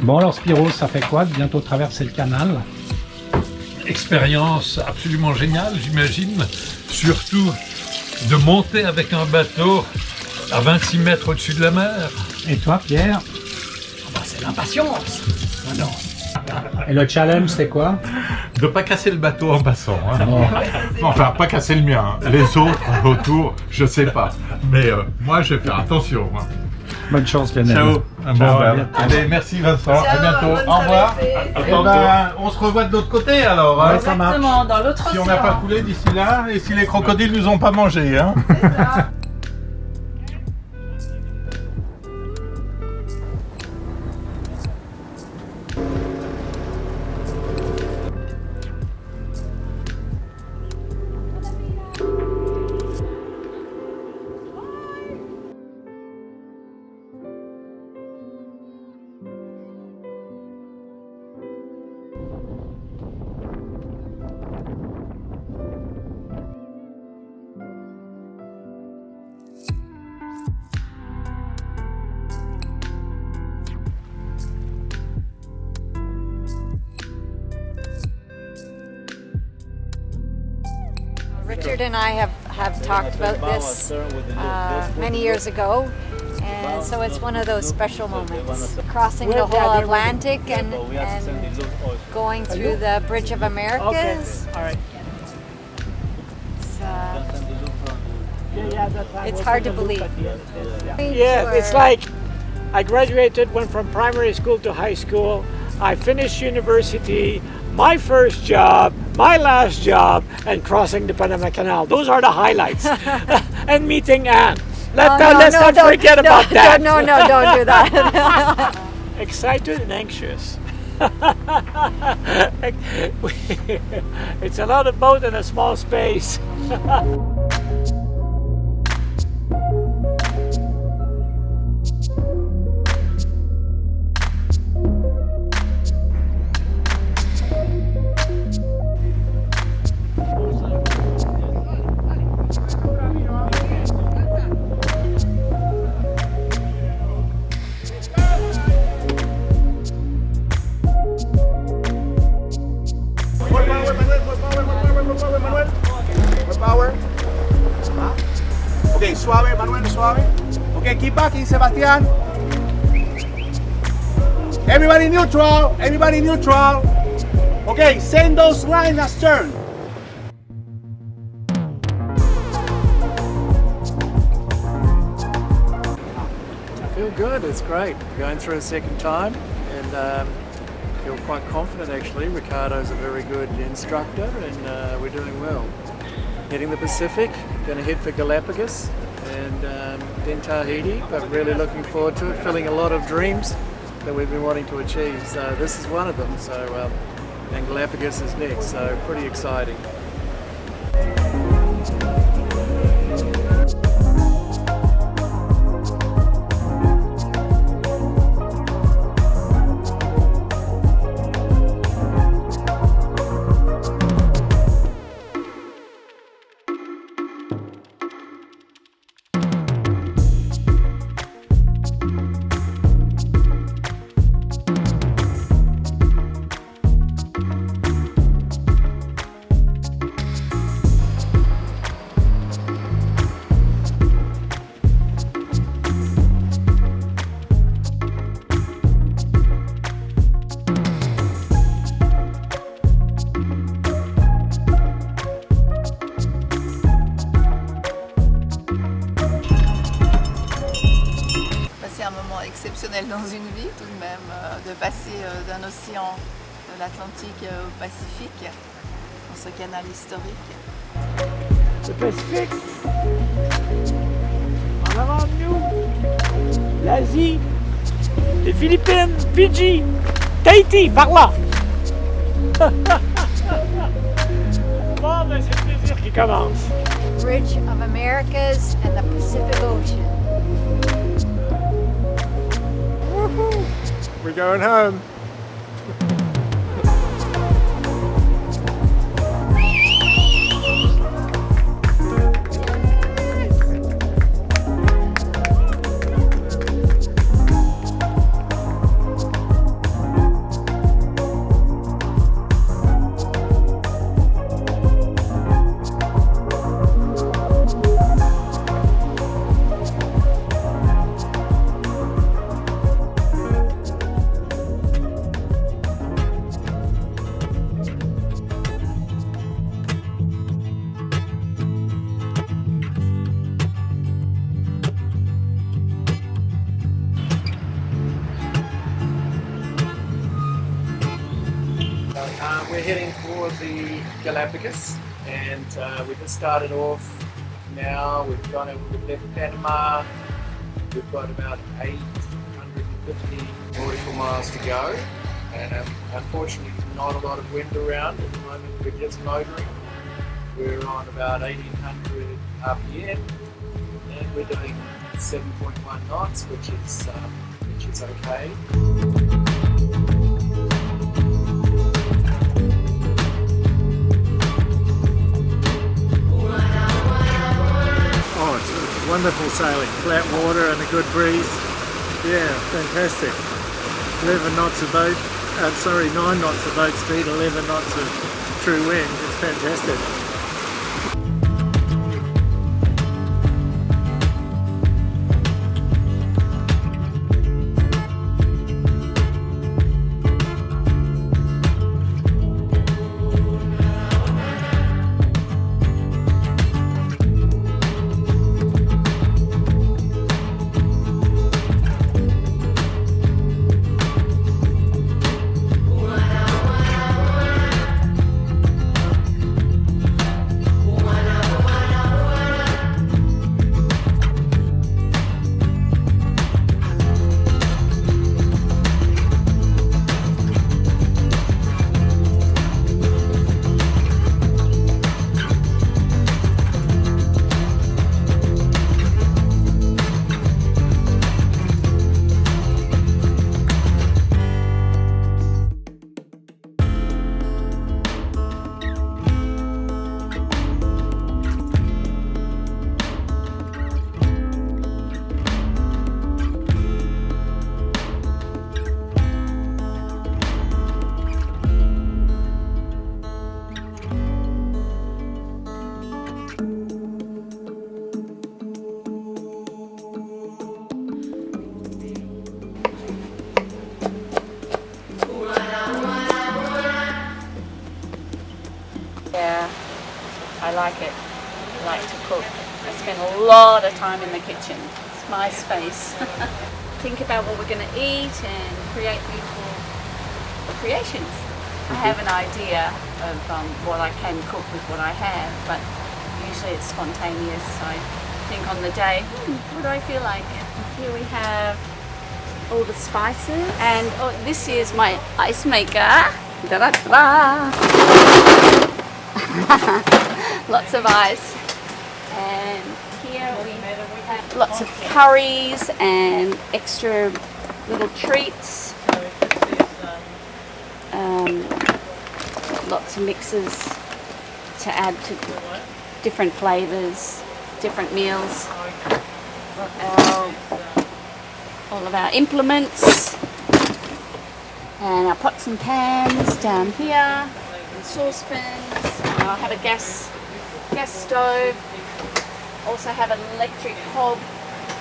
Bon alors Spiro, ça fait quoi de bientôt traverser le canal? Expérience absolument géniale, j'imagine. Surtout de monter avec un bateau à 26 mètres au-dessus de la mer. Et toi Pierre? C'est l'impatience. Non. Et le challenge c'est quoi? De pas casser le bateau en passant. Hein. Bon. Enfin, pas casser le mien. Hein. Les autres autour, je sais pas. Mais moi, je vais faire attention. Hein. Bonne chance Lionel. Ciao. Ciao, à Ben, bientôt. allez, merci Vincent. Ciao, à bientôt. bonne Au revoir. traversée. Et ben, on se revoit de l'autre côté alors. Hein. Ouais, ça marche. Exactement, dans l'autre Si on n'a pas océan. coulé d'ici là et si les crocodiles nous ont pas mangé. Hein. C'est ça. Richard and I have talked about this many years ago, and so it's one of those special moments. Crossing the whole Atlantic and going through the Bridge of Americas. All right. It's hard to believe. Yeah, it's like I graduated, went from primary school to high school. I finished university, my first job, my last job, and crossing the Panama Canal. Those are the highlights. And meeting Anne. Let's not forget about that. No, don't do that. Excited and anxious. It's a lot of boat in a small space. Ok, suave, Manuel, suave. Ok, keep backing, Sebastián. Everybody neutral, everybody neutral. Ok, send those lines astern. I feel good, it's great. Going through a second time and feel quite confident actually. Ricardo's a very good instructor and we're doing well. Heading the Pacific, going to head for Galapagos and then Tahiti, but really looking forward to it, filling a lot of dreams that we've been wanting to achieve. So this is one of them, so and Galapagos is next, so pretty exciting. C'est un moment exceptionnel dans une vie tout de même, de passer d'un océan de l'Atlantique au Pacifique, dans ce canal historique. Le Pacifique. En avant de nous. L'Asie. Les Philippines, Fidji, Tahiti, par là. Bon, ben c'est le plaisir qui commence. Bridge of Americas and the Pacific Ocean. We're going home. We're heading for the Galapagos, and we just started off now. We've left Panama. We've got about 850 nautical miles to go, and unfortunately not a lot of wind around at the moment. We're just motoring. We're on about 1800 RPM, and we're doing 7.1 knots, which is okay. Oh, it's wonderful sailing, flat water and a good breeze. Yeah, fantastic. 11 knots of boat, 9 knots of boat speed, 11 knots of true wind. It's fantastic. Yeah, I like it. I like to cook. I spend a lot of time in the kitchen. It's my space. Think about what we're going to eat and create beautiful creations. I have an idea of what I can cook with what I have, but usually it's spontaneous. I think on the day, what do I feel like? Here we have all the spices, and this is my ice maker. Da-da-da-da. Lots of ice, and here we have lots of curries and extra little treats, lots of mixes to add to different flavors, different meals. All of our implements and our pots and pans down here, and saucepans. I have a gas stove. Also have an electric hob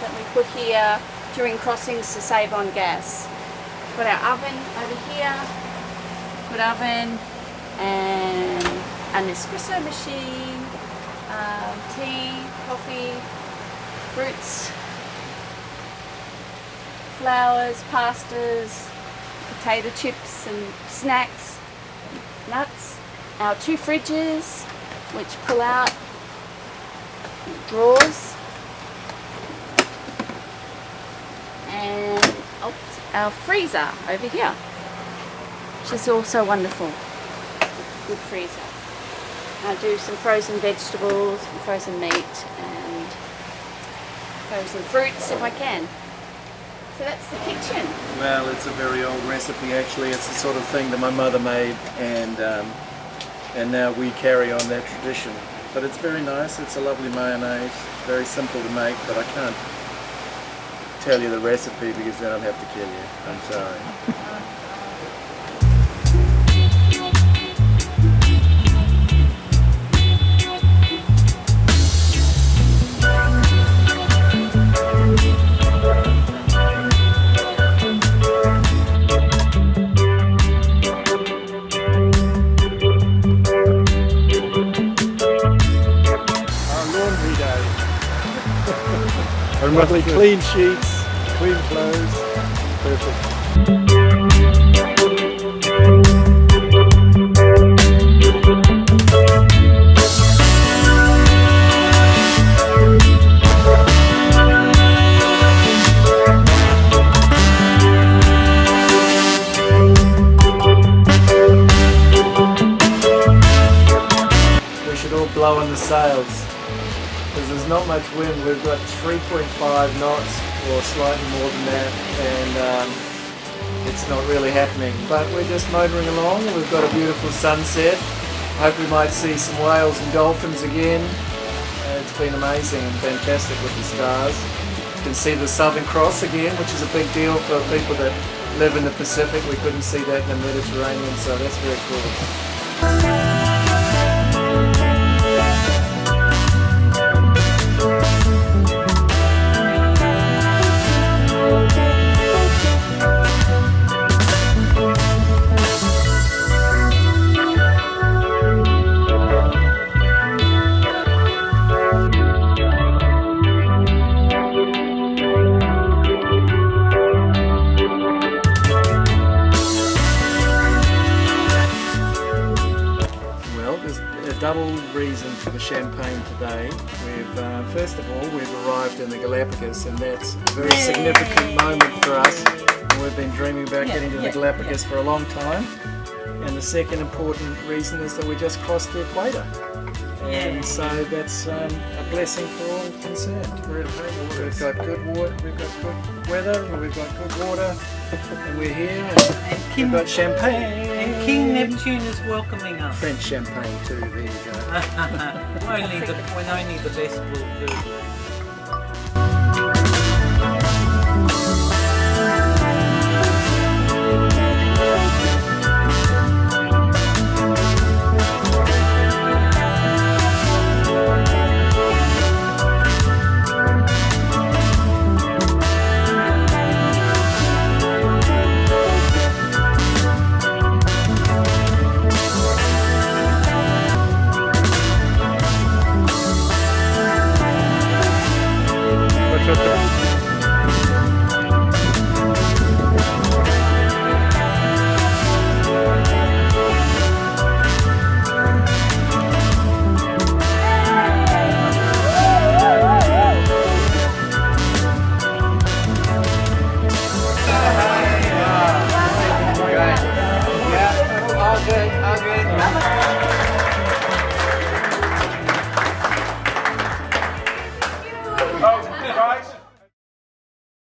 that we put here during crossings to save on gas. Got our oven over here, good oven, and an espresso machine, tea, coffee, fruits, flowers, pastas, potato chips and snacks, nuts. Our 2 fridges, which pull out drawers, and our freezer over here, which is also wonderful. Good freezer. I do some frozen vegetables, frozen meat, and frozen fruits if I can. So that's the kitchen. Well, it's a very old recipe actually. It's the sort of thing that my mother made, and now we carry on that tradition. But it's very nice. It's a lovely mayonnaise. Very simple to make, but I can't tell you the recipe because then I'd have to kill you. I'm sorry. Lovely clean sheets, clean clothes, perfect. sails because there's not much wind. We've got 3.5 knots or slightly more than that, and it's not really happening. But we're just motoring along, and we've got a beautiful sunset. I hope we might see some whales and dolphins again. It's been amazing and fantastic with the stars. You can see the Southern Cross again, which is a big deal for people that live in the Pacific. We couldn't see that in the Mediterranean, so that's very cool. Double reason for the champagne today. First of all, we've arrived in the Galapagos, and that's a very significant moment for us. And we've been dreaming about getting to the Galapagos for a long time. And the second important reason is that we just crossed the equator. And so that's a blessing for all concerned. We've got good water, we've got good weather, we've got good water, and we're here, and we've got champagne. And King Neptune is welcoming us. French champagne too, there you go. when only the best will do. All good.